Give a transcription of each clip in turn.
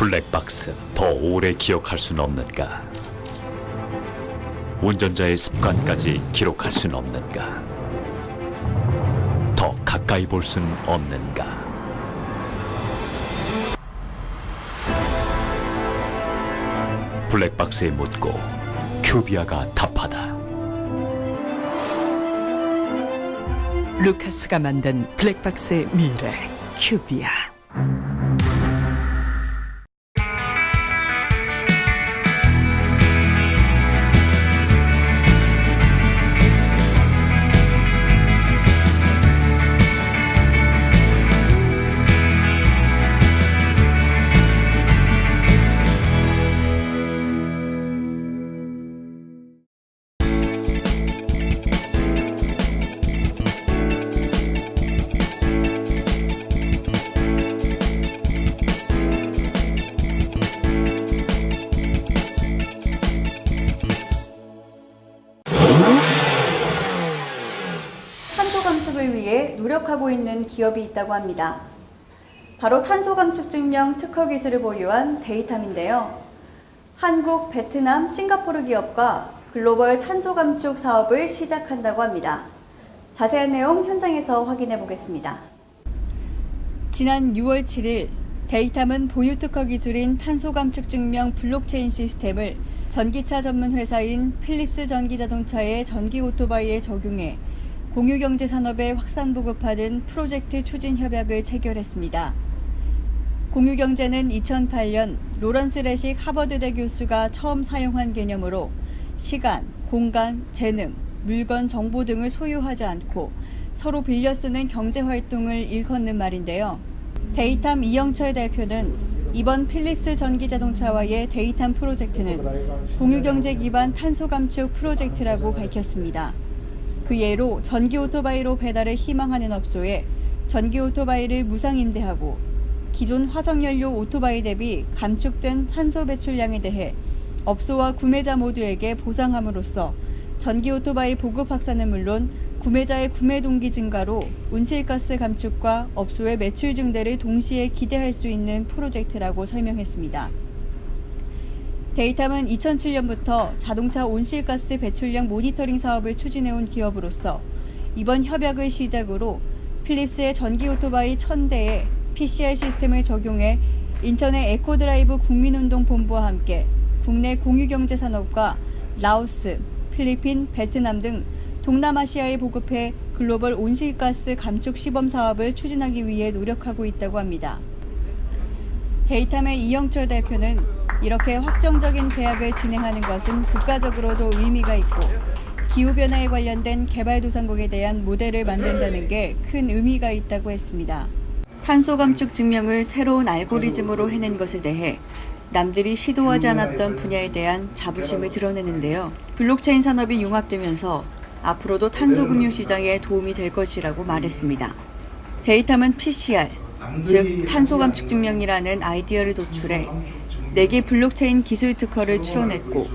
블랙박스 더 오래 기억할 순 없는가? 운전자의 습관까지 기록할 순 없는가? 더 가까이 볼 순 없는가? 블랙박스에 묻고 큐비아가 답하다. 루카스가 만든 블랙박스의 미래, 큐비아. 탄소 감축을 위해 노력하고 있는 기업이 있다고 합니다. 바로 탄소 감축 증명 특허 기술을 보유한 데이탐인데요. 한국, 베트남, 싱가포르 기업과 글로벌 탄소 감축 사업을 시작한다고 합니다. 자세한 내용 현장에서 확인해 보겠습니다. 지난 6월 7일 데이탐은 보유 특허 기술인 탄소 감축 증명 블록체인 시스템을 전기차 전문 회사인 필립스 전기자동차의 전기 오토바이에 적용해 공유경제 산업에 확산 보급하는 프로젝트 추진 협약을 체결했습니다. 공유경제는 2008년 로런스 레식 하버드대 교수가 처음 사용한 개념으로 시간, 공간, 재능, 물건, 정보 등을 소유하지 않고 서로 빌려 쓰는 경제활동을 일컫는 말인데요. 데이탐 이영철 대표는 이번 필립스 전기자동차와의 데이탐 프로젝트는 공유경제 기반 탄소 감축 프로젝트라고 밝혔습니다. 그 예로 전기 오토바이로 배달을 희망하는 업소에 전기 오토바이를 무상 임대하고 기존 화석연료 오토바이 대비 감축된 탄소 배출량에 대해 업소와 구매자 모두에게 보상함으로써 전기 오토바이 보급 확산은 물론 구매자의 구매 동기 증가로 온실가스 감축과 업소의 매출 증대를 동시에 기대할 수 있는 프로젝트라고 설명했습니다. 데이탐은 2007년부터 자동차 온실가스 배출량 모니터링 사업을 추진해온 기업으로서 이번 협약을 시작으로 필립스의 전기 오토바이 1000대에 PCR 시스템을 적용해 인천의 에코드라이브 국민운동본부와 함께 국내 공유경제 산업과 라오스, 필리핀, 베트남 등 동남아시아에 보급해 글로벌 온실가스 감축 시범 사업을 추진하기 위해 노력하고 있다고 합니다. 데이탐의 이영철 대표는 이렇게 확정적인 계약을 진행하는 것은 국가적으로도 의미가 있고 기후변화에 관련된 개발도상국에 대한 모델을 만든다는 게 큰 의미가 있다고 했습니다. 탄소 감축 증명을 새로운 알고리즘으로 해낸 것에 대해 남들이 시도하지 않았던 분야에 대한 자부심을 드러내는데요. 블록체인 산업이 융합되면서 앞으로도 탄소 금융 시장에 도움이 될 것이라고 말했습니다. 데이탐은 PCR, 즉 탄소 감축 증명이라는 아이디어를 도출해 4개 블록체인 기술 특허를 출원했고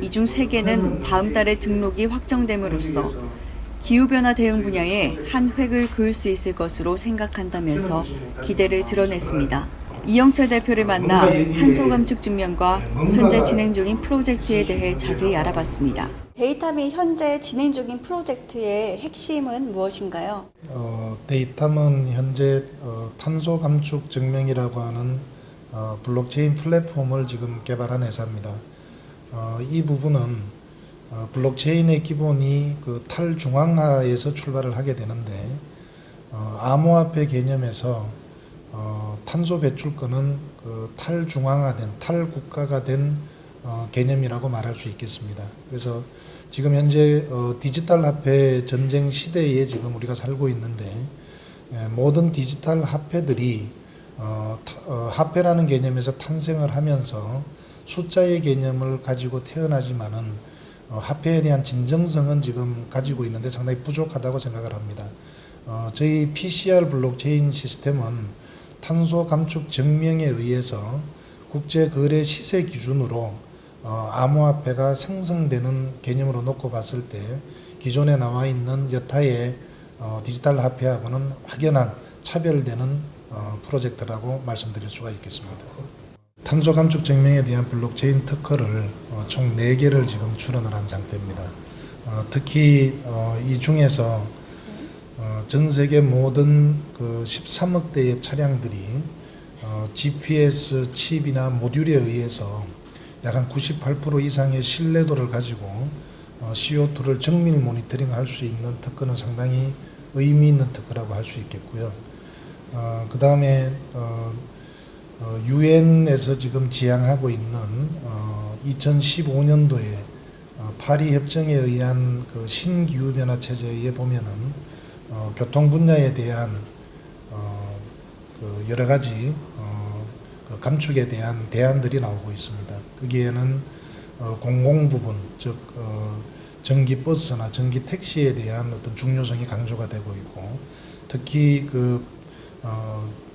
이 중 3개는 다음 달에 등록이 확정됨으로써 기후변화 대응 분야에 한 획을 그을 수 있을 것으로 생각한다면서 기대를 드러냈습니다. 이영철 대표를 만나 탄소 감축 증명과 현재 진행 중인 프로젝트에 대해 자세히 알아봤습니다. 데이탐이 현재 진행 중인 프로젝트의 핵심은 무엇인가요? 데이탐은 현재 탄소 감축 증명이라고 하는 블록체인 플랫폼을 지금 개발한 회사입니다. 이 부분은 블록체인의 기본이 그 탈중앙화에서 출발을 하게 되는데 암호화폐 개념에서 탄소 배출권은 그 탈중앙화된 탈국가가 된 개념이라고 말할 수 있겠습니다. 그래서 지금 현재 디지털 화폐 전쟁 시대에 지금 우리가 살고 있는데 모든 디지털 화폐들이 화폐라는 개념에서 탄생을 하면서 숫자의 개념을 가지고 태어나지만은 화폐에 대한 진정성은 지금 가지고 있는데 상당히 부족하다고 생각을 합니다. 저희 PCR 블록체인 시스템은 탄소 감축 증명에 의해서 국제 거래 시세 기준으로 암호화폐가 생성되는 개념으로 놓고 봤을 때 기존에 나와 있는 여타의 디지털 화폐하고는 확연한 차별되는 프로젝트라고 말씀드릴 수가 있겠습니다. 탄소 감축 증명에 대한 블록체인 특허를 총 4개를 지금 출원을 한 상태입니다. 특히 이 중에서 전 세계 모든 그 13억 대의 차량들이 GPS 칩이나 모듈에 의해서 약 한 98% 이상의 신뢰도를 가지고 CO2를 정밀 모니터링할 수 있는 특허는 상당히 의미 있는 특허라고 할 수 있겠고요. 그 다음에 유엔에서 지금 지향하고 있는 2015년도에 파리 협정에 의한 그 신기후 변화 체제에 의해 보면은 교통 분야에 대한 그 여러 가지 그 감축에 대한 대안들이 나오고 있습니다. 거기에는 공공 부분, 즉 전기 버스나 전기 택시에 대한 어떤 중요성이 강조가 되고 있고, 특히 그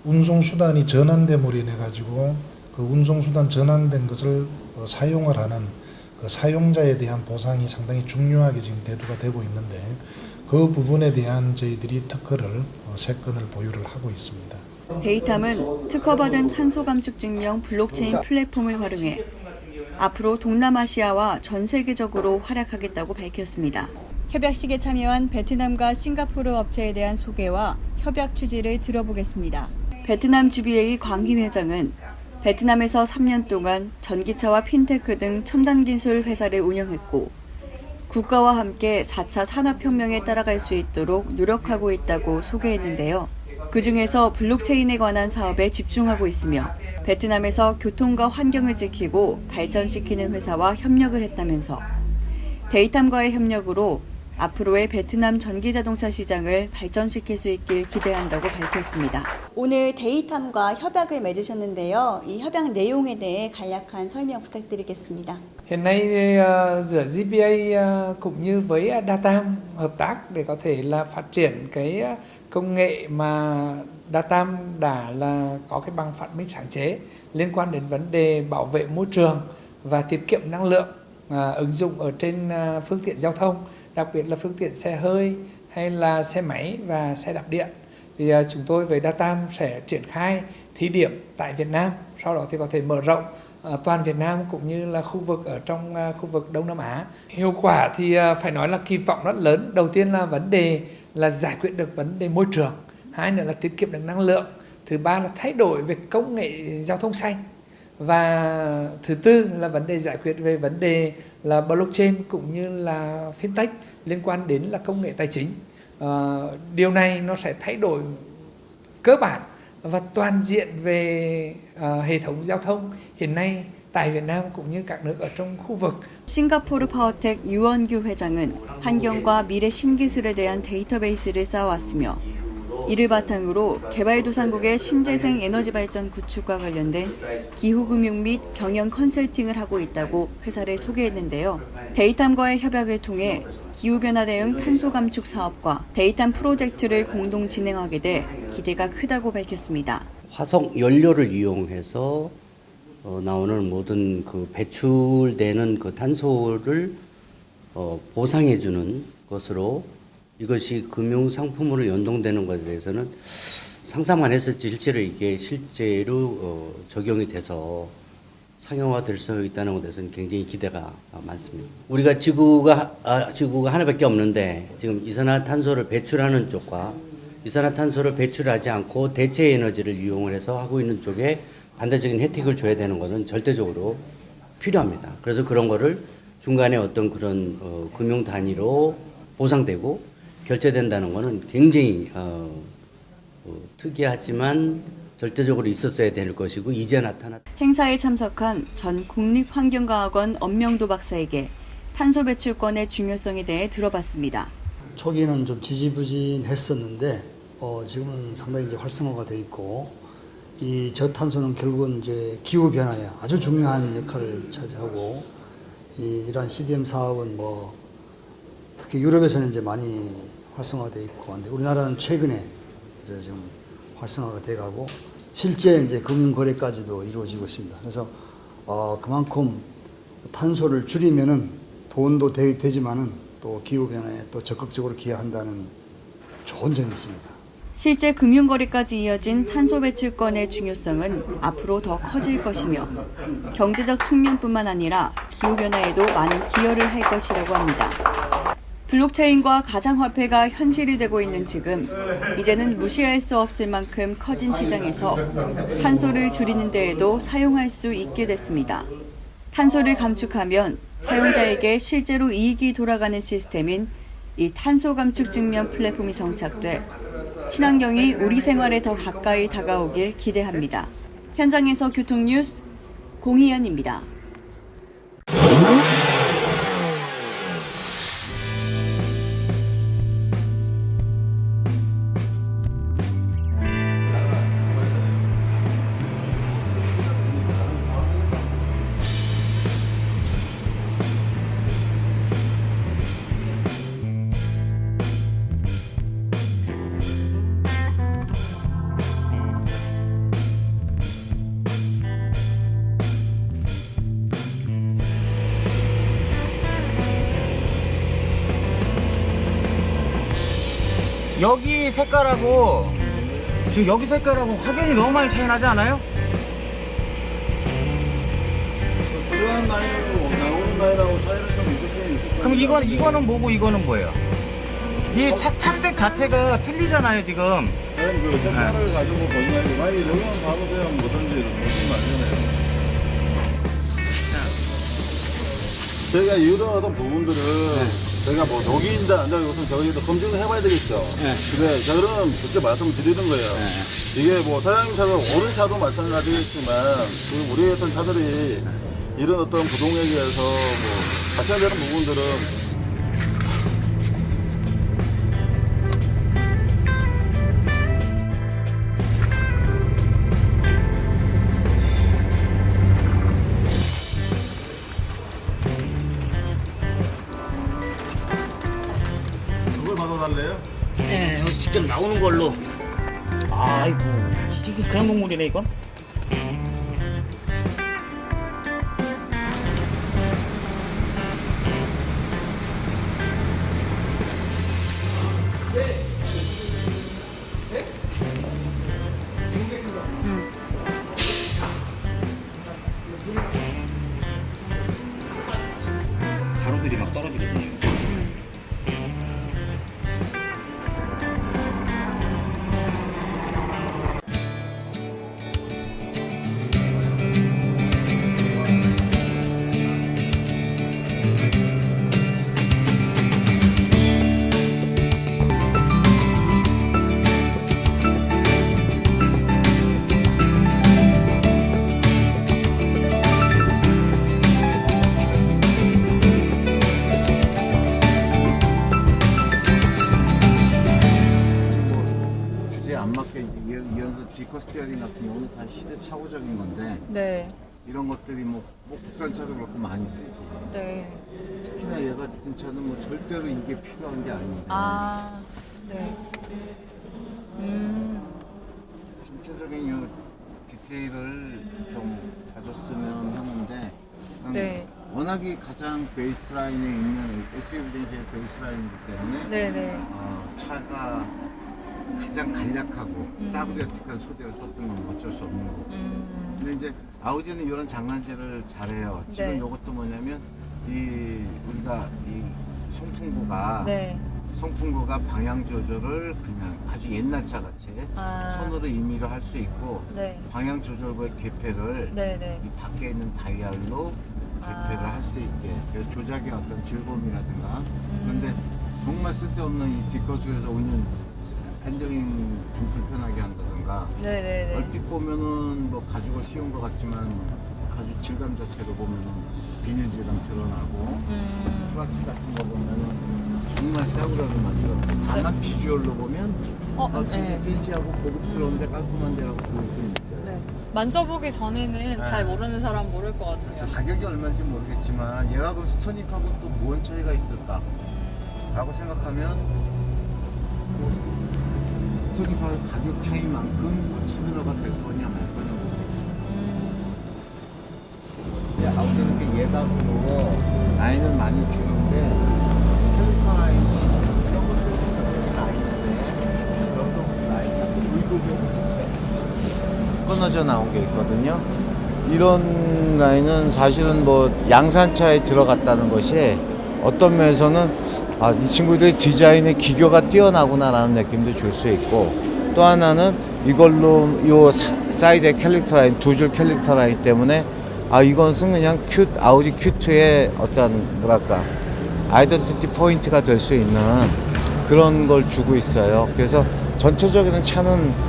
운송 수단이 전환됨으로 인해 가지고 그 운송 수단 전환된 것을 사용을 하는 그 사용자에 대한 보상이 상당히 중요하게 지금 대두가 되고 있는데, 그 부분에 대한 저희들이 특허를 3건을 보유를 하고 있습니다. 데이탐은 특허받은 탄소 감축 증명 블록체인 플랫폼을 활용해 앞으로 동남아시아와 전 세계적으로 활약하겠다고 밝혔습니다. 협약식에 참여한 베트남과 싱가포르 업체에 대한 소개와 협약 취지를 들어보겠습니다. 베트남 GBA 광김 회장은 베트남에서 3년 동안 전기차와 핀테크 등 첨단 기술 회사를 운영했고, 국가와 함께 4차 산업혁명에 따라갈 수 있도록 노력하고 있다고 소개했는데요. 그중에서 블록체인에 관한 사업에 집중하고 있으며 베트남에서 교통과 환경을 지키고 발전시키는 회사와 협력을 했다면서 데이탐과의 협력으로 앞으로의 베트남 전기자동차 시장을 발전시킬 수 있길 기대한다고 밝혔습니다. 오늘 데이탐과 협약을 맺으셨는데요. 이 협약 내용에 대해 간략한 설명 부탁드리겠습니다. Hiện nay thì, giữa GPA cũng như với Datam hợp tác để có thể là phát triển cái công nghệ mà Datam đã là có cái bằng phát minh sáng chế liên quan đến vấn đề bảo vệ môi trường và tiết kiệm năng lượng ứng dụng ở trên phương tiện giao thông, đặc biệt là phương tiện xe hơi hay là xe máy và xe đạp điện. Thì chúng tôi với Datam sẽ triển khai thí điểm tại Việt Nam, sau đó thì có thể mở rộng toàn Việt Nam cũng như là khu vực ở trong khu vực Đông Nam Á. Hiệu quả thì phải nói là kỳ vọng rất lớn. Đầu tiên là vấn đề là giải quyết được vấn đề môi trường, hai nữa là tiết kiệm được năng lượng, thứ ba là thay đổi về công nghệ giao thông xanh, và thứ tư là vấn đề giải quyết về vấn đề là blockchain cũng như là fintech liên quan đến là công nghệ tài chính. Điều này nó sẽ thay đổi cơ bản và toàn diện về hệ thống giao thông hiện nay tại Việt Nam cũng như các nước ở trong khu vực. 싱가포르 파워텍 유원규 회장은 환경과 미래 신기술에 대한 데이터베이스를 쌓아왔으며, 이를 바탕으로 개발도상국의 신재생 에너지 발전 구축과 관련된 기후금융 및 경영 컨설팅을 하고 있다고 회사를 소개했는데요. 데이탐과의 협약을 통해 기후변화 대응 탄소 감축 사업과 데이탐 프로젝트를 공동 진행하게 돼 기대가 크다고 밝혔습니다. 화석 연료를 이용해서 나오는 모든 그 배출되는 그 탄소를 보상해주는 것으로, 이것이 금융 상품으로 연동되는 것에 대해서는 상상만 했었지 실제로 적용이 돼서 상용화될 수 있다는 것에 대해서는 굉장히 기대가 많습니다. 우리가 지구가 하나밖에 없는데 지금 이산화탄소를 배출하는 쪽과 이산화탄소를 배출하지 않고 대체 에너지를 이용을 해서 하고 있는 쪽에 반대적인 혜택을 줘야 되는 것은 절대적으로 필요합니다. 그래서 그런 거를 중간에 어떤 그런 금융 단위로 보상되고 결제된다는 것은 굉장히 특이하지만 절대적으로 있었어야 될 것이고 이제 나타났다. 행사에 참석한 전 국립환경과학원 엄명도 박사에게 탄소 배출권의 중요성에 대해 들어봤습니다. 초기는 좀 지지부진했었는데 지금은 상당히 이제 활성화가 돼 있고, 이 저탄소는 결국은 이제 기후 변화에 아주 중요한 역할을 차지하고, 이러한 CDM 사업은 뭐 특히 유럽에서는 이제 많이 활성화돼 있고, 근데 우리나라는 최근에 이제 지금 활성화가 돼가고 실제 이제 금융 거래까지도 이루어지고 있습니다. 그래서 그만큼 탄소를 줄이면은 돈도 되지만은 또 기후 변화에 또 적극적으로 기여한다는 좋은 점이 있습니다. 실제 금융거래까지 이어진 탄소 배출권의 중요성은 앞으로 더 커질 것이며 경제적 측면뿐만 아니라 기후변화에도 많은 기여를 할 것이라고 합니다. 블록체인과 가상화폐가 현실이 되고 있는 지금, 이제는 무시할 수 없을 만큼 커진 시장에서 탄소를 줄이는 데에도 사용할 수 있게 됐습니다. 탄소를 감축하면 사용자에게 실제로 이익이 돌아가는 시스템인 이 탄소 감축 증명 플랫폼이 정착돼 친환경이 우리 생활에 더 가까이 다가오길 기대합니다. 현장에서 교통뉴스 공희연입니다. 여기 색깔하고 지금 여기 색깔하고 확연히 너무 많이 차이 나지 않아요? 들어간 라인하고 나오는 라인하고 차이는 좀 있을 수 있을 거예요. 그럼 이거는 뭐고 이거는 뭐예요? 이 착색 자체가 틀리잖아요 지금. 저는 그 색깔을 가지고 보시면 아니 여기만 봐도 그냥 뭐든지 보시면 안 되네요. 저희가 이런 어떤 부분들은 저희가 뭐 녹인다 안다 이것은 저희도 검증을 해봐야 되겠죠. 근데 저는 그렇게 말씀드리는 거예요. 이게 뭐 사장님 차도 오른 차도 마찬가지겠지만 그 우리 어떤 차들이 이런 어떤 부동액에 의해서 뭐 발생되는 부분들은 그걸 받아달래요? 네, 여기 직접 나오는 걸로. 아이고, 이게 그냥 동물이네 이건? 가루들이 막 떨어지거든요. 주제에 안 맞게 이런 디커 스티어링 같은 경우는 사실 시대착오적인 건데 네, 이런 것들이 뭐 국산차도 그렇고 많이 쓰지. 네. 특히나 얘 같은 차는 뭐 절대로 이게 필요한 게 아니에요. 아, 네. 전체적인 이 디테일을 좀 봐줬으면 하는데 네. 워낙에 가장 베이스라인에 있는 SUV 중에 베이스라인이기 때문에 네네. 차가 가장 간략하고 싸구려틱한 소재를 썼던 건 어쩔 수 없는 거고. 근데 이제 아우디는 이런 장난질을 잘해요. 지금 네. 이것도 뭐냐면 우리가 이 송풍구가 네. 송풍구가 방향 조절을 그냥 아주 옛날 차 같이 아. 손으로 임의로 할 수 있고 네. 방향 조절부의 개폐를 네네. 이 밖에 있는 다이얼로 개폐를 아. 할 수 있게 그래서 조작의 어떤 즐거움이라든가 그런데 정말 쓸데없는 이 뒷거수에서 오는 핸들링 좀 불편하게 한다든가 네네네. 얼핏 보면은 뭐 가지고 쉬운 것 같지만 아주 질감 자체로 보면은 비닐 질감 드러나고 플라스틱 같은 거 보면은 정말 싸구려로 만들어. 다만 비주얼로 보면 네. 팬시하고 고급스러운데 깔끔한데라고 보일 수 있어요. 네. 만져보기 전에는 잘 모르는 사람 모를 것 같아요. 가격이 얼마인지 모르겠지만 얘가 그럼 스토닉하고 또 뭔 차이가 있을까? 라고 생각하면 뭐 스토닉하고 가격 차이만큼 뭐 차별화가 될 거냐 말 거냐고. 근데 아우디는 그 예각으로 라인을 많이 주는데 캘리퍼 라인이 저것도 비싼 라인인데 여기도 라인 끊어져 나온 게 있거든요. 이런 라인은 사실은 뭐 양산차에 들어갔다는 것이 어떤 면에서는 이 친구들의 디자인의 기교가 뛰어나구나라는 느낌도 줄 수 있고, 또 하나는 이걸로 요 사이드의 캐릭터 라인, 두 줄 캐릭터 라인 때문에 이것은 그냥 아우디 Q2의 어떤 뭐랄까 아이덴티티 포인트가 될 수 있는 그런 걸 주고 있어요. 그래서 전체적인 차는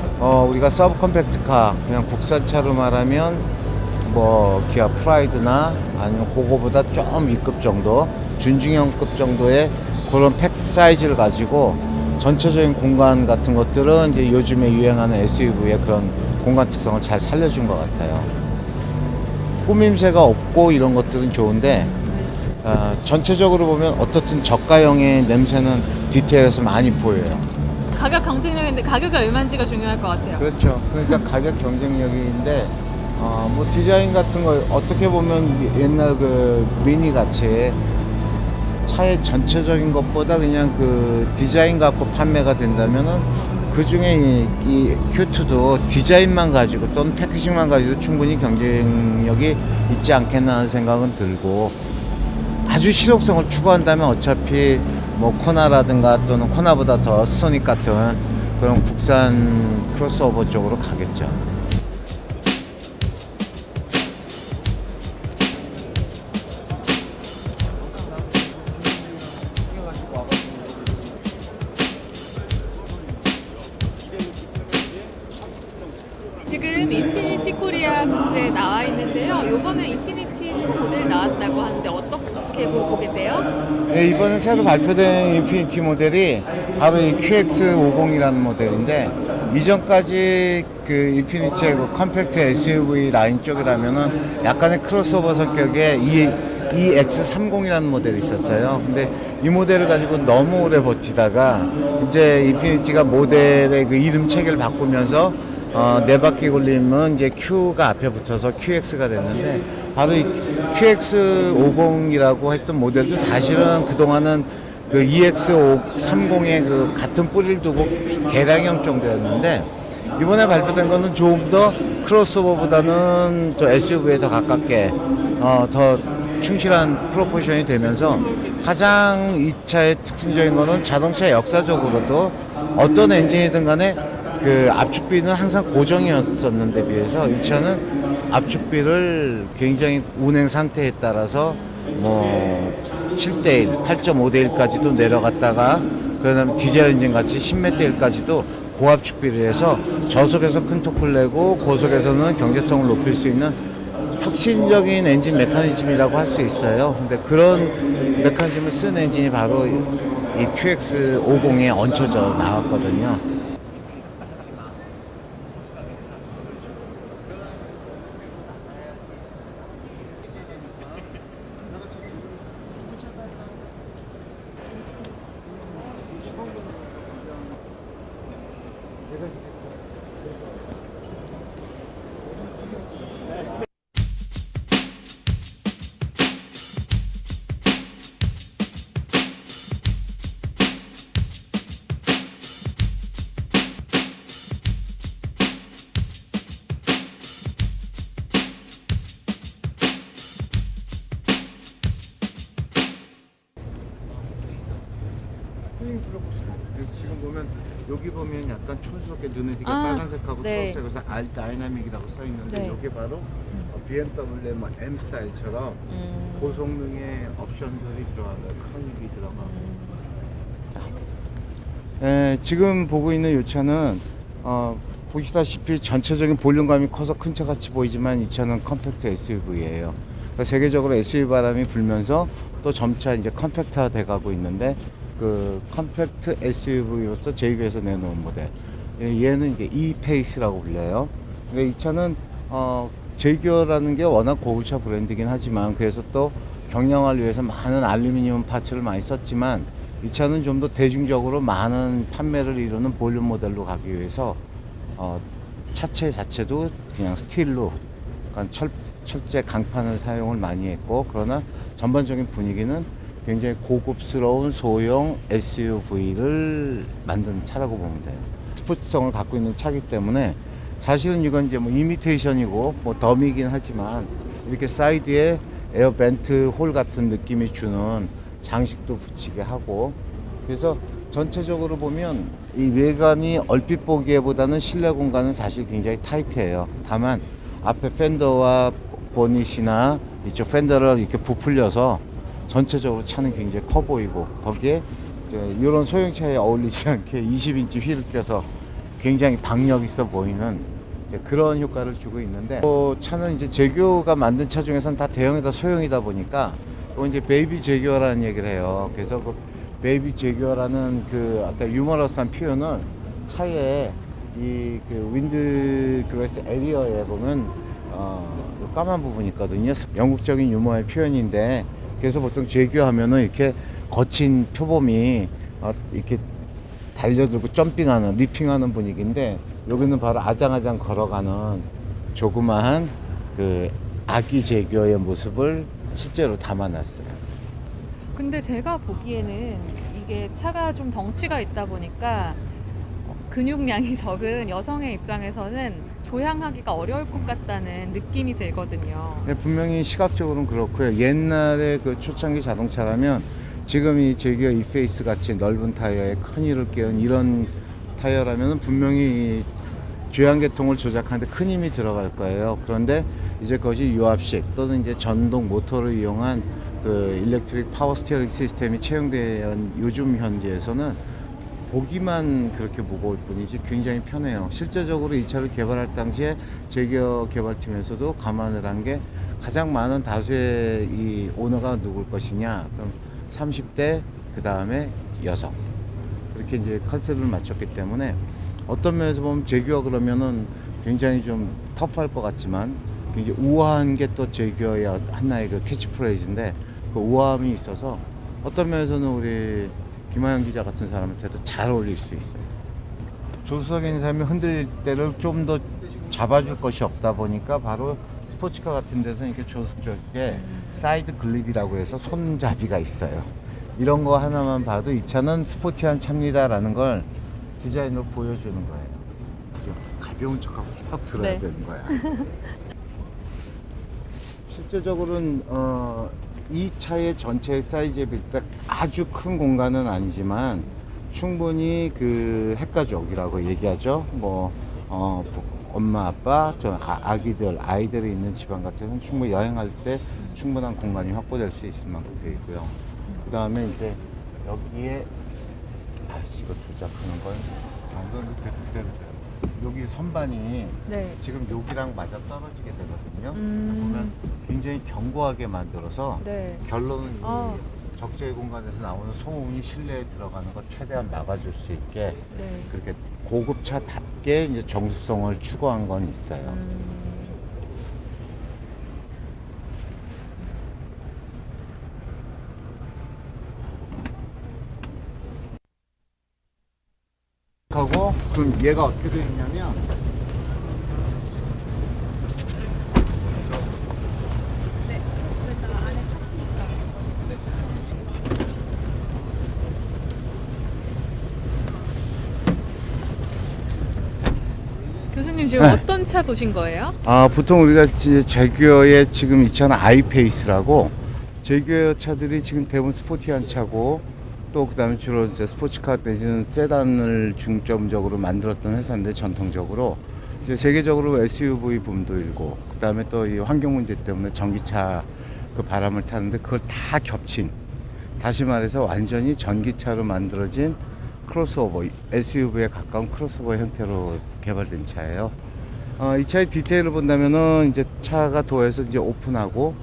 우리가 서브 컴팩트카, 그냥 국산차로 말하면 뭐 기아 프라이드나 아니면 그거보다 좀 위급 정도, 준중형급 정도의 그런 팩 사이즈를 가지고 전체적인 공간 같은 것들은 이제 요즘에 유행하는 SUV의 그런 공간 특성을 잘 살려준 것 같아요. 꾸밈새가 없고 이런 것들은 좋은데 전체적으로 보면 어떻든 저가형의 냄새는 디테일에서 많이 보여요. 가격 경쟁력인데 가격이 얼마인지가 중요할 것 같아요. 그렇죠. 그러니까 가격 경쟁력인데 뭐 디자인 같은 거 어떻게 보면 옛날 그 미니 같이 차의 전체적인 것보다 그냥 그 디자인 갖고 판매가 된다면은 그 중에 이 Q2도 디자인만 가지고 또는 패키징만 가지고 충분히 경쟁력이 있지 않겠나 하는 생각은 들고, 아주 실용성을 추구한다면 어차피 뭐 코나라든가 또는 코나보다 더 스토닉 같은 그런 국산 크로스오버 쪽으로 가겠죠. 지금 인피니티 코리아 부스에 나와 있는데요. 이번에 인피니티 새 모델 나왔다고 하는데 어떻게 보고 계세요? 네, 이번에 새로 발표된 인피니티 모델이 바로 이 QX50이라는 모델인데, 이전까지 그 인피니티의 그 컴팩트 SUV 라인 쪽이라면은 약간의 크로스오버 성격의 EX30이라는 모델이 있었어요. 근데 이 모델을 가지고 너무 오래 버티다가 이제 인피니티가 모델의 그 이름 체계를 바꾸면서 네 바퀴 굴림은 이제 Q가 앞에 붙어서 QX가 됐는데, 바로 이 QX50이라고 했던 모델도 사실은 그동안은 그 EX30의 그 같은 뿌리를 두고 개량형 정도였는데, 이번에 발표된 거는 조금 더 크로스오버보다는 또 SUV에 더 가깝게 더 충실한 프로포션이 되면서, 가장 이 차의 특징적인 거는 자동차 역사적으로도 어떤 엔진이든 간에 그 압축비는 항상 고정이었었는데 비해서 이 차는 압축비를 굉장히 운행 상태에 따라서 뭐 7대1, 8.5대1까지도 내려갔다가, 그다음에 디젤 엔진 같이 10몇 대 1까지도 고압축비를 해서 저속에서 큰 토크를 내고 고속에서는 경제성을 높일 수 있는 혁신적인 엔진 메커니즘이라고 할 수 있어요. 근데 그런 메커니즘을 쓴 엔진이 바로 이 QX50에 얹혀져 나왔거든요. 그래서 지금 보면 여기 보면 약간 촌스럽게 눈에 띄게 빨간색하고 네. 초록색에서 R 다이나믹이라고 써 있는데, 네. 이게 바로 BMW의 뭐 M 스타일처럼 고성능의 옵션들이 들어가는 큰 힙이 들어가고. 지금 보고 있는 이 차는 보시다시피 전체적인 볼륨감이 커서 큰 차 같이 보이지만 이 차는 컴팩트 SUV예요. 그러니까 세계적으로 SUV 바람이 불면서 또 점차 이제 컴팩트화 돼가고 있는데, 그 컴팩트 SUV로서 제이교에서 내놓은 모델, 얘는 이제 E-페이스라고 불려요. 근데 이 차는 제이교라는 게 워낙 고급차 브랜드긴 하지만, 그래서 또 경량화를 위해서 많은 알루미늄 파츠를 많이 썼지만, 이 차는 좀 더 대중적으로 많은 판매를 이루는 볼륨 모델로 가기 위해서 차체 자체도 그냥 스틸로, 그러니까 철제 강판을 사용을 많이 했고, 그러나 전반적인 분위기는 굉장히 고급스러운 소형 SUV를 만든 차라고 보면 돼요. 스포츠성을 갖고 있는 차기 때문에 사실은 이건 이제 뭐 이미테이션이고 뭐 덤이긴 하지만 이렇게 사이드에 에어 벤트 홀 같은 느낌이 주는 장식도 붙이게 하고, 그래서 전체적으로 보면 이 외관이 얼핏 보기에보다는 실내 공간은 사실 굉장히 타이트해요. 다만 앞에 팬더와 보닛이나 이쪽 팬더를 이렇게 부풀려서 전체적으로 차는 굉장히 커 보이고, 거기에 이제 이런 소형차에 어울리지 않게 20인치 휠을 껴서 굉장히 박력 있어 보이는 이제 그런 효과를 주고 있는데, 차는 이제 제규어가 만든 차 중에서는 다 대형이다 소형이다 보니까 또 이제 베이비 제규어라는 얘기를 해요. 그래서 그 베이비 제규어라는 그 아까 유머러스한 표현을 차에 이 그 윈드 그레스 에리어에 보면 까만 부분이 있거든요. 영국적인 유머의 표현인데, 그래서 보통 제규어하면은 이렇게 거친 표범이 이렇게 달려들고 점핑하는 리핑하는 분위기인데, 여기는 바로 아장아장 걸어가는 조그마한 그 아기 제규어의 모습을 실제로 담아놨어요. 근데 제가 보기에는 이게 차가 좀 덩치가 있다 보니까 근육량이 적은 여성의 입장에서는 조향하기가 어려울 것 같다는 느낌이 들거든요. 네, 분명히 시각적으로는 그렇고요. 옛날에 그 초창기 자동차라면 지금 이 제규어 이페이스 같이 넓은 타이어에 큰 휠을 끼운 이런 타이어라면 분명히 조향계통을 조작하는데 큰 힘이 들어갈 거예요. 그런데 이제 그것이 유압식 또는 이제 전동 모터를 이용한 그 일렉트릭 파워 스티어링 시스템이 채용된 요즘 현재에서는 보기만 그렇게 무거울 뿐이지 굉장히 편해요. 실제적으로 이 차를 개발할 당시에 제규어 개발팀에서도 감안을 한 게 가장 많은 다수의 이 오너가 누굴 것이냐. 그럼 30대 그 다음에 여성. 그렇게 이제 컨셉을 맞췄기 때문에 어떤 면에서 보면 제규어 그러면은 굉장히 좀 터프할 것 같지만 굉장히 우아한 게 또 제규어의 하나의 그 캐치프레이즈인데, 그 우아함이 있어서 어떤 면에서는 우리 김하영 기자 같은 사람한테도 잘 어울릴 수 있어요. 조수석에 있는 사람이 흔들 때를 좀 더 잡아줄 것이 없다 보니까 바로 스포츠카 같은 데서 이렇게 조수석 쪽에 사이드 글립이라고 해서 손잡이가 있어요. 이런 거 하나만 봐도 이 차는 스포티한 차입니다라는 걸 디자인으로 보여주는 거예요. 그죠? 가벼운 척하고 힙합 들어야 네. 되는 거야. 실제적으로는 이 차의 전체 사이즈에 비해 아주 큰 공간은 아니지만 충분히 그 핵가족이라고 얘기하죠. 뭐 엄마, 아빠, 아이들이 있는 집안 같아서는 충분히 여행할 때 충분한 공간이 확보될 수 있을 만큼 되어 있고요. 그 다음에 이제 여기에 이거 조작하는 건 이건 그대로 돼요. 여기 선반이 네. 지금 여기랑 맞아 떨어지게 되거든요. 보면 굉장히 견고하게 만들어서 네. 결론은 이 적재 공간에서 나오는 소음이 실내에 들어가는 걸 최대한 막아줄 수 있게 네. 그렇게 고급차답게 이제 정숙성을 추구한 건 있어요. 하고 그럼 얘가 어떻게 되어 있냐면 교수님 지금 어떤 차 보신 거예요? 보통 우리가 이제 제규어의 지금 이 차는 아이페이스라고, 제규어 차들이 지금 대부분 스포티한 차고 또 그다음에 주로 이제 스포츠카 내지는 세단을 중점적으로 만들었던 회사인데, 전통적으로 이제 세계적으로 SUV 붐도 일고 그다음에 또 이 환경 문제 때문에 전기차 그 바람을 타는데 그걸 다 겹친, 다시 말해서 완전히 전기차로 만들어진 크로스오버, SUV에 가까운 크로스오버 형태로 개발된 차예요. 이 차의 디테일을 본다면은 이제 차가 도에서 이제 오픈하고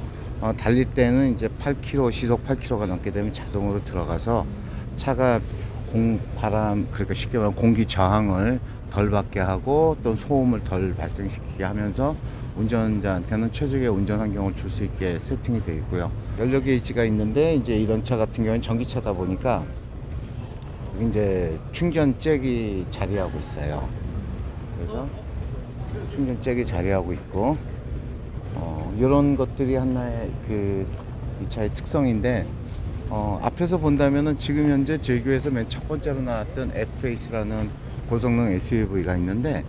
달릴 때는 이제 8km, 시속 8km가 넘게 되면 자동으로 들어가서 차가 바람, 그러니까 쉽게 말하면 공기 저항을 덜 받게 하고 또 소음을 덜 발생시키게 하면서 운전자한테는 최적의 운전 환경을 줄 수 있게 세팅이 되어 있고요. 연료 게이지가 있는데 이제 이런 차 같은 경우는 전기차다 보니까 이제 충전 잭이 자리하고 있어요. 그래서 충전 잭이 자리하고 있고 이런 것들이 하나의 이 차의 특성인데, 앞에서 본다면은 지금 현재 제규에서 맨 첫 번째로 나왔던 F-Face라는 고성능 SUV가 있는데,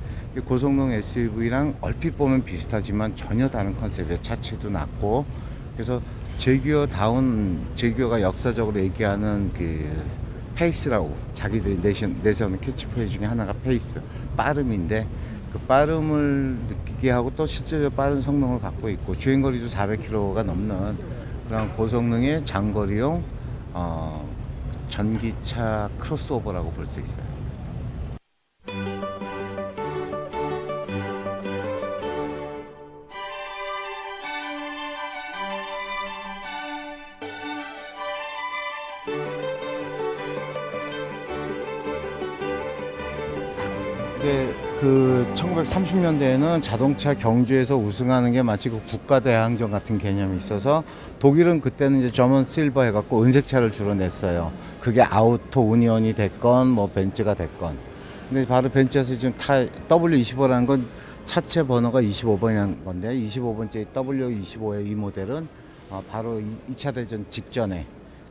고성능 SUV랑 얼핏 보면 비슷하지만 전혀 다른 컨셉이에요. 차체도 낮고. 그래서 제규어가 역사적으로 얘기하는 그 페이스라고 자기들이 내세우는 캐치프레이즈 중에 하나가 페이스, 빠름인데 그 빠름을 느끼게 하고 또 실제로 빠른 성능을 갖고 있고 주행거리도 400km가 넘는 그런 고성능의 장거리용 전기차 크로스오버라고 볼 수 있어요. 그 1930년대에는 자동차 경주에서 우승하는 게 마치 그 국가대항전 같은 개념이 있어서 독일은 그때는 이제 저먼 실버 해갖고 은색차를 주로 냈어요. 그게 아우토 우니언이 됐건 뭐 벤츠가 됐건. 근데 바로 벤츠에서 지금 W25라는 건 차체 번호가 25번이라는 건데 25번째 W25의 이 모델은 바로 2차 대전 직전에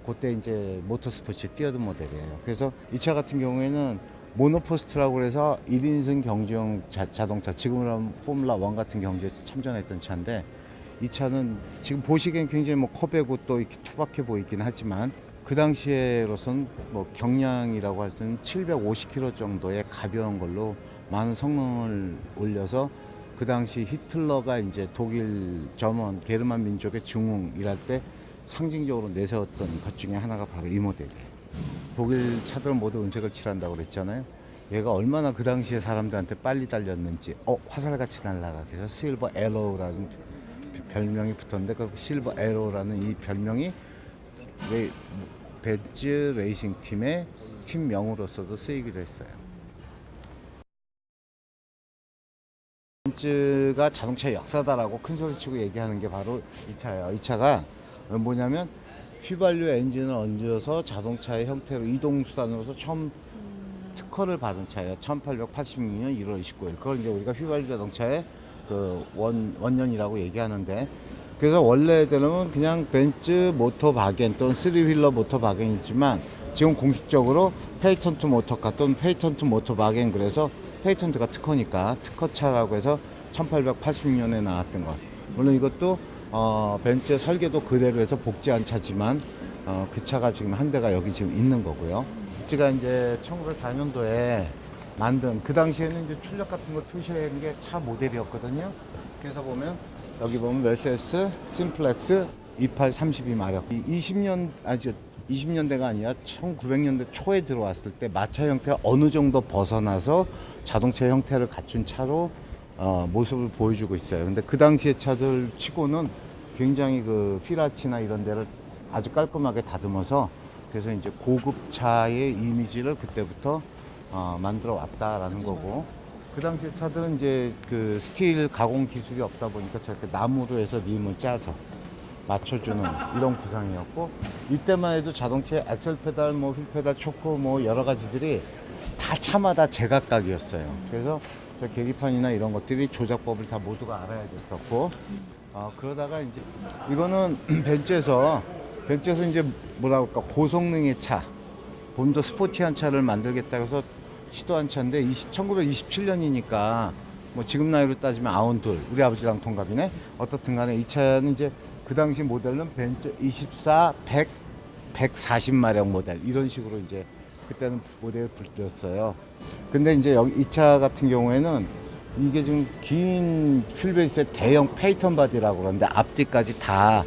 그때 이제 모터스포츠에 뛰어든 모델이에요. 그래서 이 차 같은 경우에는 모노포스트라고 해서 1인승 경주용 자동차, 지금으로 하면 포뮬라 1 같은 경주에 참전했던 차인데 이 차는 지금 보시기엔 굉장히 뭐 커배고 또 이렇게 투박해 보이긴 하지만 그 당시에로선 뭐 경량이라고 할 때는 750kg 정도의 가벼운 걸로 많은 성능을 올려서 그 당시 히틀러가 이제 독일 저먼 게르만 민족의 중흥이랄 때 상징적으로 내세웠던 것 중에 하나가 바로 이 모델이에요. 독일 차들은 모두 은색을 칠한다고 그랬잖아요. 얘가 얼마나 그 당시에 사람들한테 빨리 달렸는지 화살같이 날아가. 그래서 실버 에로우라는 별명이 붙었는데 그 실버 에로우라는 이 별명이 벤츠 레이싱 팀의 팀명으로서도 쓰이기도 했어요. 벤츠가 자동차 역사다라고 큰 소리치고 얘기하는 게 바로 이 차예요. 이 차가 뭐냐면 휘발유 엔진을 얹어서 자동차의 형태로 이동수단으로서 처음 특허를 받은 차예요. 1886년 1월 29일. 그걸 이제 우리가 휘발유 자동차의 그 원년이라고 얘기하는데, 그래서 원래대로는 그냥 벤츠 모터 바겐 또는 3휠러 모터 바겐이지만 지금 공식적으로 페이턴트 모터카 또는 페이턴트 모터 바겐, 그래서 페이턴트가 특허니까 특허차라고 해서 1886년에 나왔던 것. 물론 이것도 벤츠의 설계도 그대로 해서 복제한 차지만 그 차가 지금 한 대가 여기 지금 있는 거고요. 벤츠가 이제 1904년도에 만든, 그 당시에는 이제 출력 같은 거 표시하는 게 차 모델이었거든요. 그래서 보면 여기 보면 메세스 심플렉스 2832마력. 20년대가 아니라 1900년대 초에 들어왔을 때 마차 형태가 어느 정도 벗어나서 자동차 형태를 갖춘 차로 모습을 보여주고 있어요. 근데 그 당시의 차들 치고는 굉장히 그 휘라치나 이런 데를 아주 깔끔하게 다듬어서, 그래서 이제 고급차의 이미지를 그때부터 만들어 왔다라는 거고, 그 당시의 차들은 이제 그 스틸 가공 기술이 없다 보니까 저렇게 나무로 해서 림을 짜서 맞춰주는 이런 구상이었고, 이때만 해도 자동차의 엑셀 페달, 뭐 휠 페달, 초크 뭐 여러 가지들이 다 차마다 제각각이었어요. 그래서 저 계기판이나 이런 것들이 조작법을 다 모두가 알아야 됐었고, 그러다가 이제 이거는 벤츠에서 이제 뭐라고 할까, 고성능의 차, 좀 더 스포티한 차를 만들겠다고 해서 시도한 차인데 1927년이니까 뭐 지금 나이로 따지면 92, 우리 아버지랑 동갑이네. 어떻든 간에 이 차는 이제 그 당시 모델은 벤츠 24 140마력 모델 이런 식으로 이제 그때는 모델을 불렸어요. 근데 이제 여기 이 차 같은 경우에는 이게 지금 긴 휠베이스의 대형 페이턴 바디라고 그러는데 앞뒤까지 다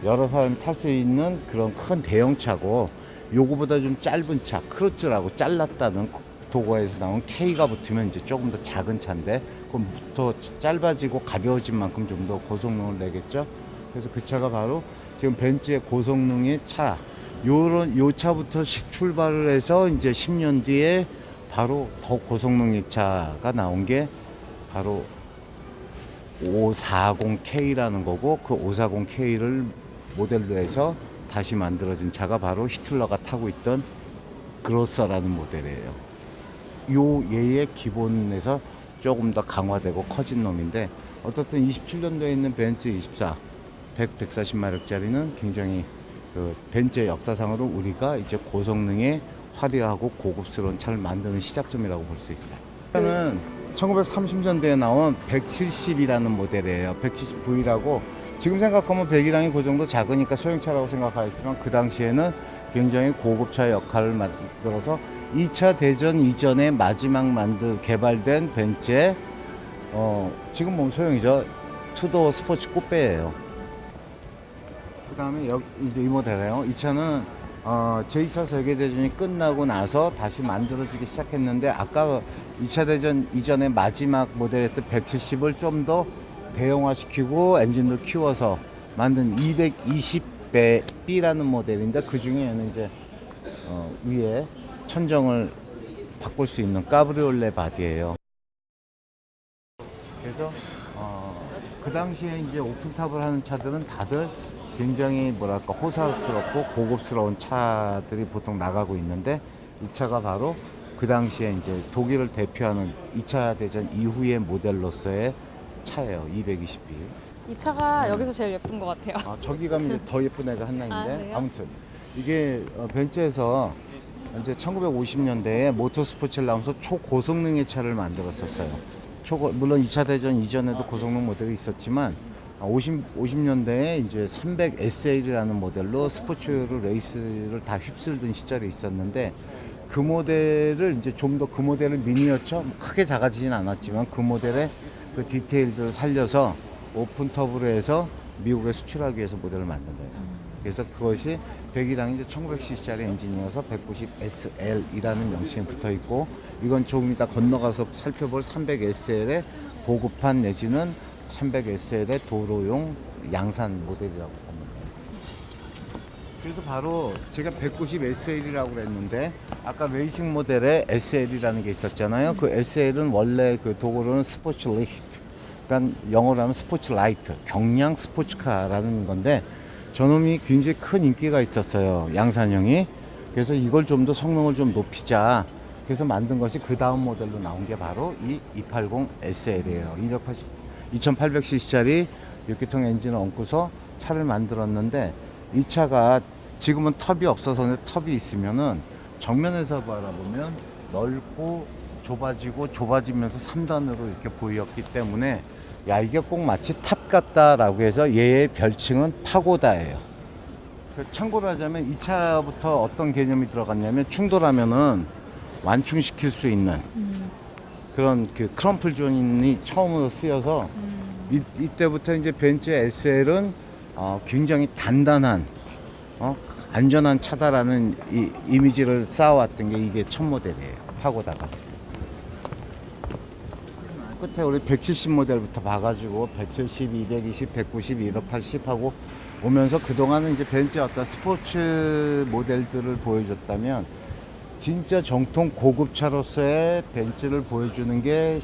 여러 사람이 탈 수 있는 그런 큰 대형 차고, 요거보다 좀 짧은 차, 크루즈라고 잘랐다는 도구에서 나온 K가 붙으면 이제 조금 더 작은 차인데, 그럼 더 짧아지고 가벼워진 만큼 좀 더 고성능을 내겠죠. 그래서 그 차가 바로 지금 벤츠의 고성능의 차, 요 차부터 출발을 해서 이제 10년 뒤에 바로 더 고성능의 차가 나온 게 바로 540K라는 거고, 그 540K를 모델로 해서 다시 만들어진 차가 바로 히틀러가 타고 있던 그로서라는 모델이에요. 요 얘의 기본에서 조금 더 강화되고 커진 놈인데, 어떻든 27년도에 있는 벤츠 24 140마력짜리는 굉장히 그 벤츠의 역사상으로 우리가 이제 고성능의 화려하고 고급스러운 차를 만드는 시작점이라고 볼 수 있어요. 저는 1930년대에 나온 170이라는 모델이에요. 170V라고 지금 생각하면 배기량이 그 정도 작으니까 소형차라고 생각하겠지만 그 당시에는 굉장히 고급차 역할을 만들어서 2차 대전 이전에 마지막 개발된 벤츠의 지금 뭐 소형이죠. 투도어 스포츠 쿠페예요. 그 다음에 이제 이 모델이에요. 이 차는 제2차 세계대전이 끝나고 나서 다시 만들어지기 시작했는데 아까 2차 대전 이전에 마지막 모델이었던 170을 좀 더 대형화시키고 엔진도 키워서 만든 220B라는 모델인데 그 중에는 이제 위에 천정을 바꿀 수 있는 까브리올레 바디예요. 그래서 그 당시에 이제 오픈탑을 하는 차들은 다들 굉장히 뭐랄까 호사스럽고 고급스러운 차들이 보통 나가고 있는데 이 차가 바로 그 당시에 이제 독일을 대표하는 2차 대전 이후의 모델로서의 차예요. 220B. 이 차가 여기서 제일 예쁜 것 같아요. 저기 가면 이제 더 예쁜 애가 하나 있는데 그래요? 아무튼 이게 벤츠에서 이제 1950년대에 모터스포츠를 나오면서 초고성능의 차를 만들었었어요. 물론 2차 대전 이전에도 고성능 모델이 있었지만 50년대에 이제 300 SL이라는 모델로 스포츠로 레이스를 다 휩쓸던 시절이 있었는데 그 모델을 이제 좀 더 그 모델을 미니어처 크게 작아지진 않았지만 그 모델의 그 디테일들을 살려서 오픈 터브로 해서 미국에 수출하기 위해서 모델을 만든 거예요. 그래서 그것이 배기량이 이제 1900cc짜리 엔진이어서 190SL이라는 명칭이 붙어 있고 이건 조금 이따 건너가서 살펴볼 300SL의 고급판 내지는 300SL의 도로용 양산 모델이라고 합니다. 그래서 바로 제가 190SL이라고 그랬는데 아까 레이싱 모델에 SL이라는 게 있었잖아요. 그 SL은 원래 그 독어로는 스포츠 라이트, 그러니까 영어로 하면 스포츠 라이트, 경량 스포츠카라는 건데 저놈이 굉장히 큰 인기가 있었어요. 양산형이. 그래서 이걸 좀 더 성능을 좀 높이자. 그래서 만든 것이 그 다음 모델로 나온 게 바로 이 280 SL이에요. 2800cc짜리 6기통 엔진을 얹고서 차를 만들었는데 이 차가 지금은 텁이 없어서 텁이 있으면은 정면에서 바라보면 넓고 좁아지면서 3단으로 이렇게 보였기 때문에 야 이게 꼭 마치 탑 같다라고 해서 얘의 별칭은 파고다예요. 참고로 하자면 이 차부터 어떤 개념이 들어갔냐면 충돌하면은 완충시킬 수 있는 그런 그 크럼플 존이 처음으로 쓰여서 이때부터 이제 벤츠 SL은 굉장히 단단한 안전한 차다라는 이 이미지를 쌓아왔던 게 이게 첫 모델이에요. 파고다가. 끝에 우리 170 모델부터 봐가지고 170, 220, 190, 280 하고 오면서 그동안은 이제 벤츠의 어떤 스포츠 모델들을 보여줬다면 진짜 정통 고급차로서의 벤츠를 보여주는 게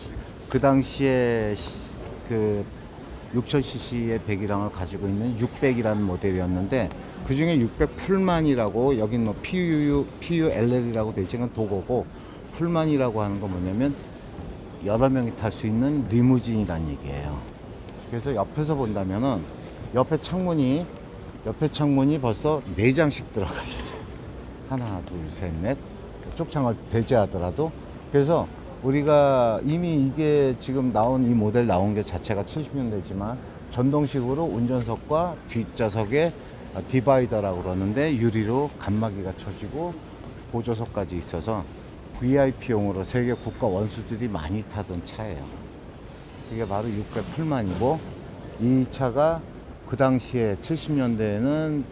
그 당시에 그 6000cc의 배기량을 가지고 있는 600이라는 모델이었는데 그 중에 600 풀만이라고 여긴 뭐 PULL이라고 되어 있는 도고고 풀만이라고 하는 건 뭐냐면 여러 명이 탈 수 있는 리무진이라는 얘기예요. 그래서 옆에서 본다면은 옆에 창문이 벌써 4장씩 들어가 있어요. 하나, 둘, 셋, 넷. 쪽창을 배제하더라도. 그래서 우리가 이미 이게 지금 이 모델 나온 게 자체가 70년대지만 전동식으로 운전석과 뒷좌석에 디바이더라고 그러는데 유리로 간마기가 쳐지고 보조석까지 있어서 VIP용으로 세계 국가 원수들이 많이 타던 차예요. 이게 바로 600 풀만이고 이 차가 그 당시에 70년대에는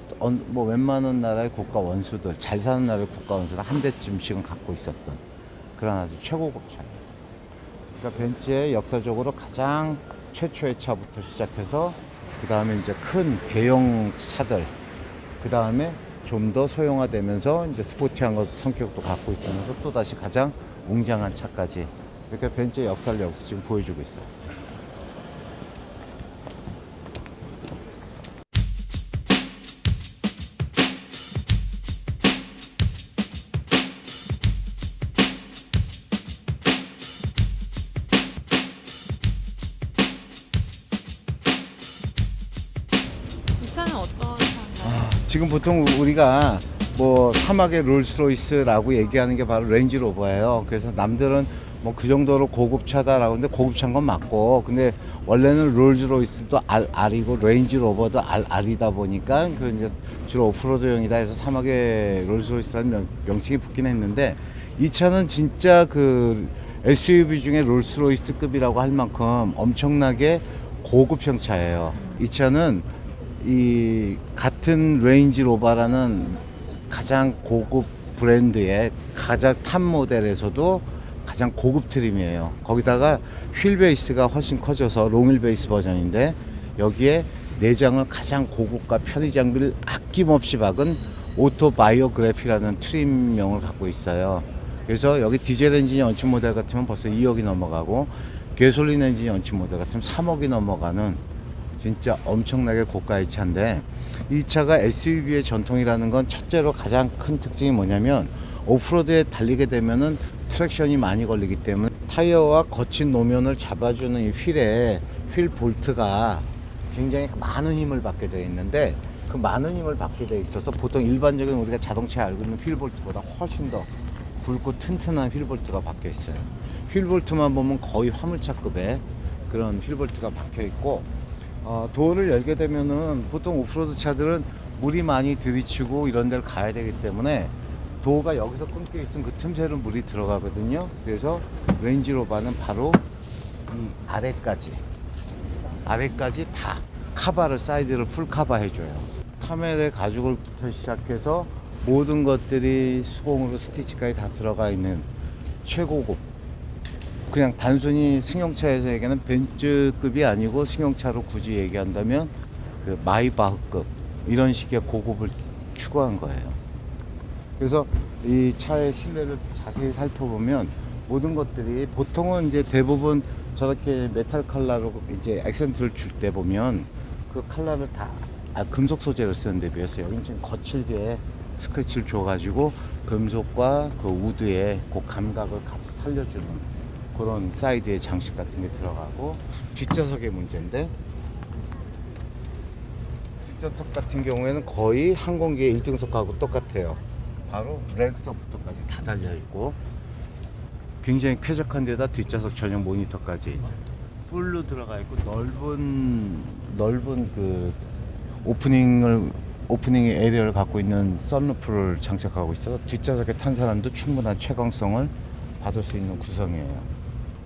뭐 웬만한 나라의 국가 원수들, 잘 사는 나라의 국가 원수들 한 대쯤씩은 갖고 있었던 그런 아주 최고급 차예요. 그러니까 벤츠의 역사적으로 가장 최초의 차부터 시작해서 그 다음에 이제 큰 대형 차들, 그 다음에 좀 더 소형화되면서 이제 스포티한 성격도 갖고 있으면서 또 다시 가장 웅장한 차까지 이렇게 벤츠의 역사를 여기서 지금 보여주고 있어요. 이 차는 어떤 차인가요? 지금 보통 우리가 뭐 사막의 롤스로이스라고 얘기하는 게 바로 렌지로버예요. 그래서 남들은 뭐 그 정도로 고급차다라고 하는데 고급차인 건 맞고, 근데 원래는 롤즈로이스도 R이고 레인지로버도 R이다 보니까 그 이제 주로 오프로드용이다 해서 사막에 롤즈로이스라는 명칭이 붙긴 했는데, 이 차는 진짜 그 SUV 중에 롤스로이스급이라고 할 만큼 엄청나게 고급형 차예요. 이 차는 이 같은 레인지로버라는 가장 고급 브랜드의 가장 탑 모델에서도 가장 고급 트림이에요. 거기다가 휠 베이스가 훨씬 커져서 롱휠 베이스 버전인데, 여기에 내장을 가장 고급과 편의 장비를 아낌없이 박은 오토바이오그래피라는 트림명을 갖고 있어요. 그래서 여기 디젤 엔진이 얹힌 모델 같으면 벌써 2억이 넘어가고, 가솔린 엔진이 얹힌 모델 같으면 3억이 넘어가는 진짜 엄청나게 고가의 차인데, 이 차가 SUV의 전통이라는 건 첫째로 가장 큰 특징이 뭐냐면, 오프로드에 달리게 되면은 트랙션이 많이 걸리기 때문에 타이어와 거친 노면을 잡아주는 이 휠 볼트가 굉장히 많은 힘을 받게 되어 있는데, 그 많은 힘을 받게 되어 있어서 보통 일반적인 우리가 자동차에 알고 있는 휠 볼트보다 훨씬 더 굵고 튼튼한 휠 볼트가 박혀 있어요. 휠 볼트만 보면 거의 화물차급의 그런 휠 볼트가 박혀 있고, 도어를 열게 되면은 보통 오프로드 차들은 물이 많이 들이치고 이런 데를 가야 되기 때문에 도어가 여기서 끊겨 있으면 그 틈새로 물이 들어가거든요. 그래서 레인지로버는 바로 이 아래까지 다 카바를, 사이드를 풀 카바 해줘요. 카멜의 가죽을부터 시작해서 모든 것들이 수공으로 스티치까지 다 들어가 있는 최고급, 그냥 단순히 승용차에서 얘기하는 벤츠급이 아니고, 승용차로 굳이 얘기한다면 그 마이바흐급, 이런 식의 고급을 추구한 거예요. 그래서 이 차의 실내를 자세히 살펴보면 모든 것들이, 보통은 이제 대부분 저렇게 메탈 컬러로 이제 액센트를 줄 때 보면 그 컬러를 다 금속 소재를 쓰는데 비해서 여기는 지금 거칠게 스크래치를 줘가지고 금속과 그 우드의 그 감각을 같이 살려주는 그런 사이드의 장식 같은 게 들어가고, 뒷좌석의 문제인데, 뒷좌석 같은 경우에는 거의 항공기의 1등석하고 똑같아요. 바로 렉서부터까지 다 달려있고, 굉장히 쾌적한 데다 뒷좌석 전용 모니터까지 풀로 들어가 있고, 넓은 그 오프닝 에리어를 갖고 있는 썬루프를 장착하고 있어서 뒷좌석에 탄 사람도 충분한 채광성을 받을 수 있는 구성이에요.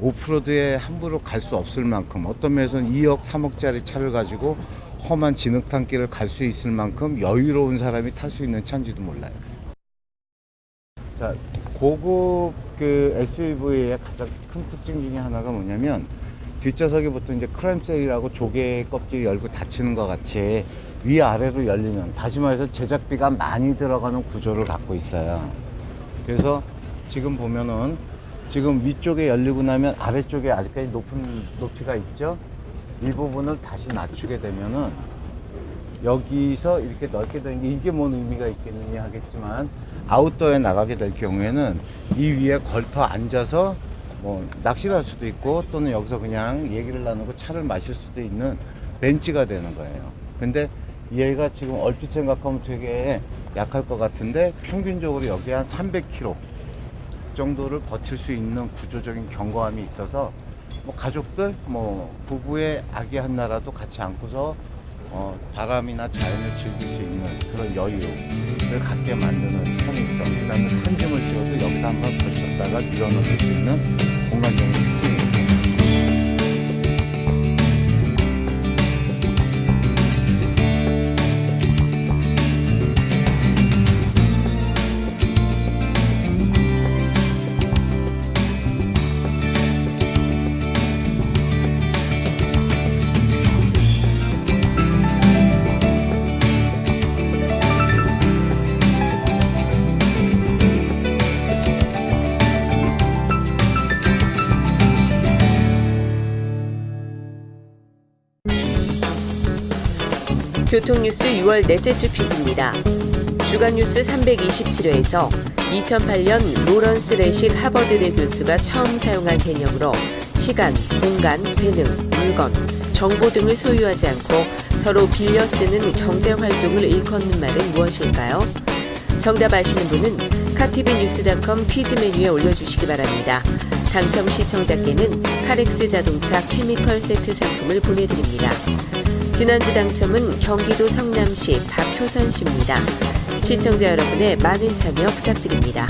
오프로드에 함부로 갈 수 없을 만큼, 어떤 면에서는 2억, 3억짜리 차를 가지고 험한 진흙탕길을 갈 수 있을 만큼 여유로운 사람이 탈 수 있는 차인지도 몰라요. 자, 고급 그 SUV의 가장 큰 특징 중에 하나가 뭐냐면, 뒷좌석이 보통 이제 크램셀이라고 조개 껍질 열고 닫히는 것 같이 위아래로 열리는, 다시 말해서 제작비가 많이 들어가는 구조를 갖고 있어요. 그래서 지금 보면은 지금 위쪽에 열리고 나면 아래쪽에 아직까지 높은 높이가 있죠. 이 부분을 다시 낮추게 되면은 여기서 이렇게 넓게 되는 게 이게 뭔 의미가 있겠느냐 하겠지만, 아웃도어에 나가게 될 경우에는 이 위에 걸터 앉아서 뭐 낚시를 할 수도 있고, 또는 여기서 그냥 얘기를 나누고 차를 마실 수도 있는 벤치가 되는 거예요. 근데 얘가 지금 얼핏 생각하면 되게 약할 것 같은데, 평균적으로 여기 한 300km 정도를 버틸 수 있는 구조적인 견고함이 있어서, 뭐 가족들, 뭐 부부의 아기 하나라도 같이 안고서 바람이나 자연을 즐길 수 있는 그런 여유를 갖게 만드는 편의성, 그 다음에 큰 짐을 지어도 여기다 한번 걸쳤다가 밀어넣을 수 있는 공간적인 특징이 있습니다. 교통뉴스 6월 넷째 주 퀴즈입니다. 주간뉴스 327회에서 2008년 로런스 레식 하버드대 교수가 처음 사용한 개념으로 시간, 공간, 재능, 물건, 정보 등을 소유하지 않고 서로 빌려 쓰는 경제활동을 일컫는 말은 무엇일까요? 정답 아시는 분은 카티비뉴스.com 퀴즈 메뉴에 올려주시기 바랍니다. 당첨 시청자께는 카렉스 자동차 케미컬 세트 상품을 보내드립니다. 지난주 당첨은 경기도 성남시 박효선 씨입니다. 시청자 여러분의 많은 참여 부탁드립니다.